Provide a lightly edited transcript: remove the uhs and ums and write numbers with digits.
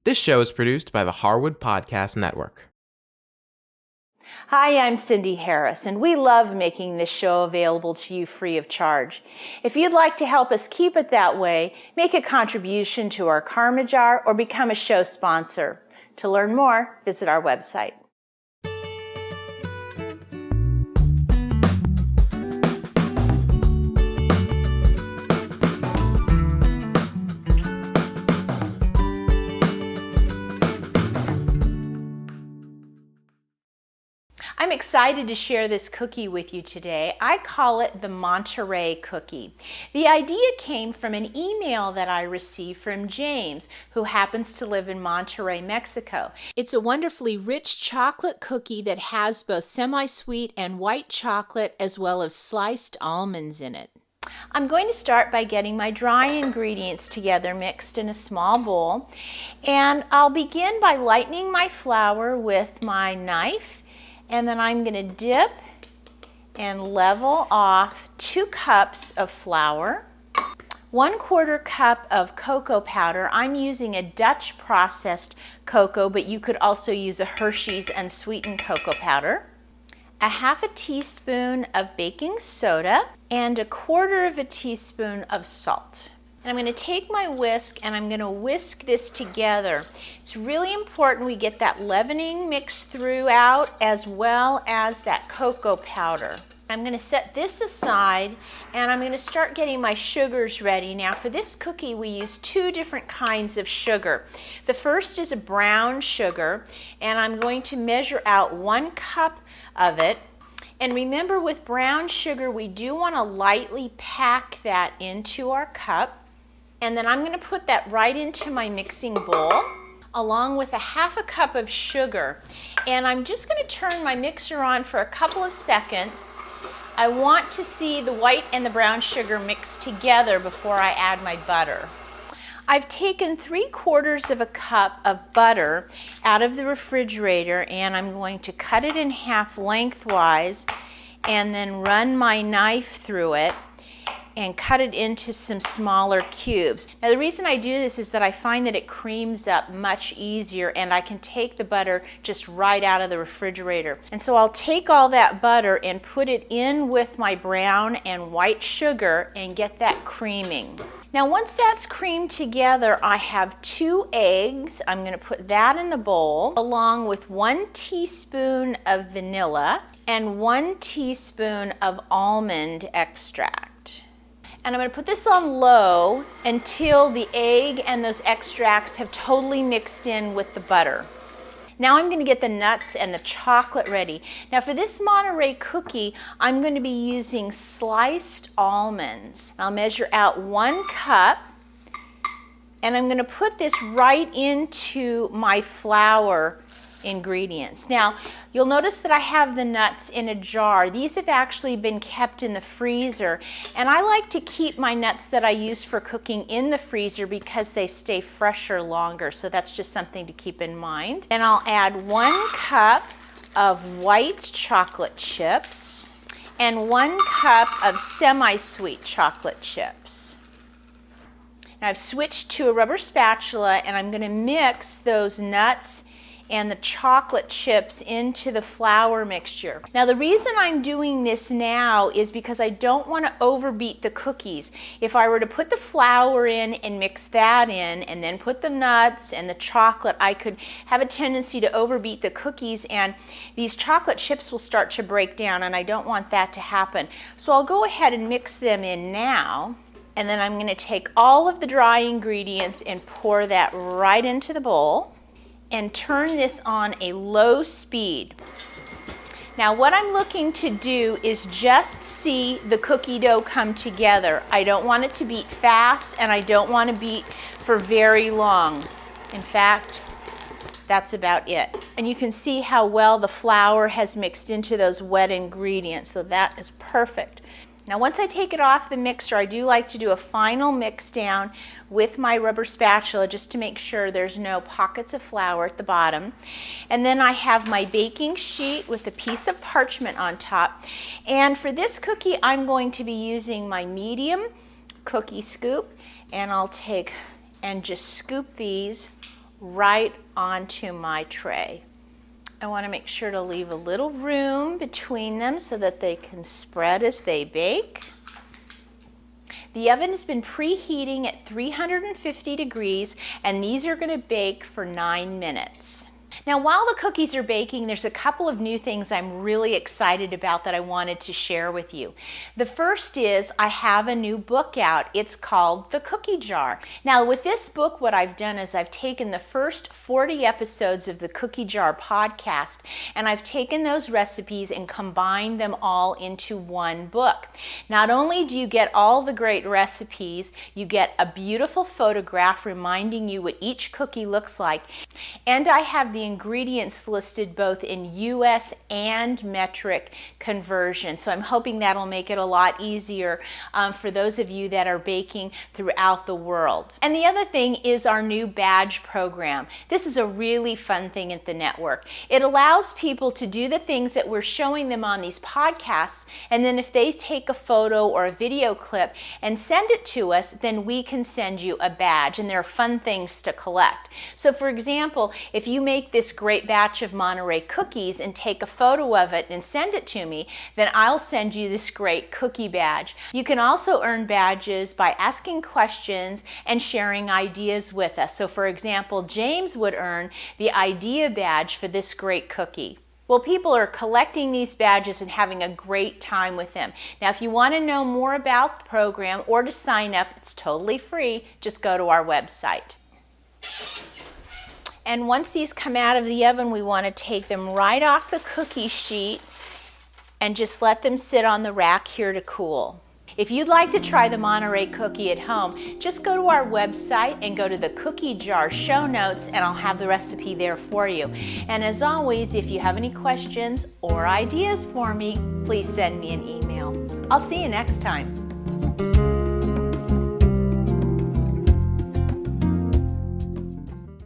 This show is produced by the Harwood Podcast Network. Hi, I'm Cindy Harris, and we love making this show available to you free of charge. If you'd like to help us keep it that way, make a contribution to our Karma Jar or become a show sponsor. To learn more, visit our website. I'm excited to share this cookie with you today. I call it the Monterrey cookie. The idea came from an email that I received from James, who happens to live in Monterrey, Mexico. It's a wonderfully rich chocolate cookie that has both semi-sweet and white chocolate as well as sliced almonds in it. I'm going to start by getting my dry ingredients together mixed in a small bowl, and I'll begin by lightening my flour with my knife. And then I'm going to dip and level off 2 cups of flour, 1/4 cup of cocoa powder. I'm using a Dutch processed cocoa, but you could also use a Hershey's unsweetened cocoa powder, 1/2 teaspoon of baking soda, and 1/4 teaspoon of salt. And I'm going to take my whisk and I'm going to whisk this together. It's really important we get that leavening mix throughout as well as that cocoa powder. I'm going to set this aside and I'm going to start getting my sugars ready. Now for this cookie we use 2 different kinds of sugar. The first is a brown sugar, and I'm going to measure out 1 cup of it. And remember, with brown sugar we do want to lightly pack that into our cup. And then I'm going to put that right into my mixing bowl along with 1/2 cup of sugar. And I'm just going to turn my mixer on for a couple of seconds. I want to see the white and the brown sugar mixed together before I add my butter. I've taken 3/4 cup of butter out of the refrigerator, and I'm going to cut it in half lengthwise and then run my knife through it and cut it into some smaller cubes. Now the reason I do this is that I find that it creams up much easier, and I can take the butter just right out of the refrigerator. And so I'll take all that butter and put it in with my brown and white sugar and get that creaming. Now once that's creamed together, I have 2 eggs. I'm going to put that in the bowl along with 1 teaspoon of vanilla and 1 teaspoon of almond extract. And I'm going to put this on low until the egg and those extracts have totally mixed in with the butter. Now I'm going to get the nuts and the chocolate ready. Now for this Monterey cookie, I'm going to be using sliced almonds. I'll measure out 1 cup, and I'm going to put this right into my flour ingredients. Now you'll notice that I have the nuts in a jar. These have actually been kept in the freezer, and I like to keep my nuts that I use for cooking in the freezer because they stay fresher longer, so that's just something to keep in mind. And I'll add 1 cup of white chocolate chips and 1 cup of semi-sweet chocolate chips. Now I've switched to a rubber spatula, and I'm going to mix those nuts and the chocolate chips into the flour mixture. Now the reason I'm doing this now is because I don't want to overbeat the cookies. If I were to put the flour in and mix that in and then put the nuts and the chocolate, I could have a tendency to overbeat the cookies, and these chocolate chips will start to break down, and I don't want that to happen. So I'll go ahead and mix them in now, and then I'm going to take all of the dry ingredients and pour that right into the bowl and turn this on a low speed. Now what I'm looking to do is just see the cookie dough come together. I don't want it to beat fast, and I don't want to beat for very long. In fact, that's about it. And you can see how well the flour has mixed into those wet ingredients, so that is perfect. Now once I take it off the mixer, I do like to do a final mix down with my rubber spatula just to make sure there's no pockets of flour at the bottom. And then I have my baking sheet with a piece of parchment on top. And for this cookie, I'm going to be using my medium cookie scoop, and I'll take and just scoop these right onto my tray. I want to make sure to leave a little room between them so that they can spread as they bake. The oven has been preheating at 350 degrees, and these are going to bake for 9 minutes. Now, while the cookies are baking, there's a couple of new things I'm really excited about that I wanted to share with you. The first is I have a new book out. It's called The Cookie Jar. Now, with this book, what I've done is I've taken the first 40 episodes of the Cookie Jar podcast, and I've taken those recipes and combined them all into one book. Not only do you get all the great recipes, you get a beautiful photograph reminding you what each cookie looks like, and I have the ingredients listed both in US and metric conversion. So I'm hoping that'll make it a lot easier for those of you that are baking throughout the world. And the other thing is our new badge program. This is a really fun thing at the network. It allows people to do the things that we're showing them on these podcasts, and then if they take a photo or a video clip and send it to us, then we can send you a badge, and there are fun things to collect. So for example, if you make this great batch of Monterey cookies and take a photo of it and send it to me, then I'll send you this great cookie badge. You can also earn badges by asking questions and sharing ideas with us. So for example, James would earn the idea badge for this great cookie. Well, people are collecting these badges and having a great time with them. Now, if you want to know more about the program or to sign up, it's totally free. Just go to our website. And once these come out of the oven, we want to take them right off the cookie sheet and just let them sit on the rack here to cool. If you'd like to try the Monterey cookie at home, just go to our website and go to the Cookie Jar show notes, and I'll have the recipe there for you. And as always, if you have any questions or ideas for me, please send me an email. I'll see you next time.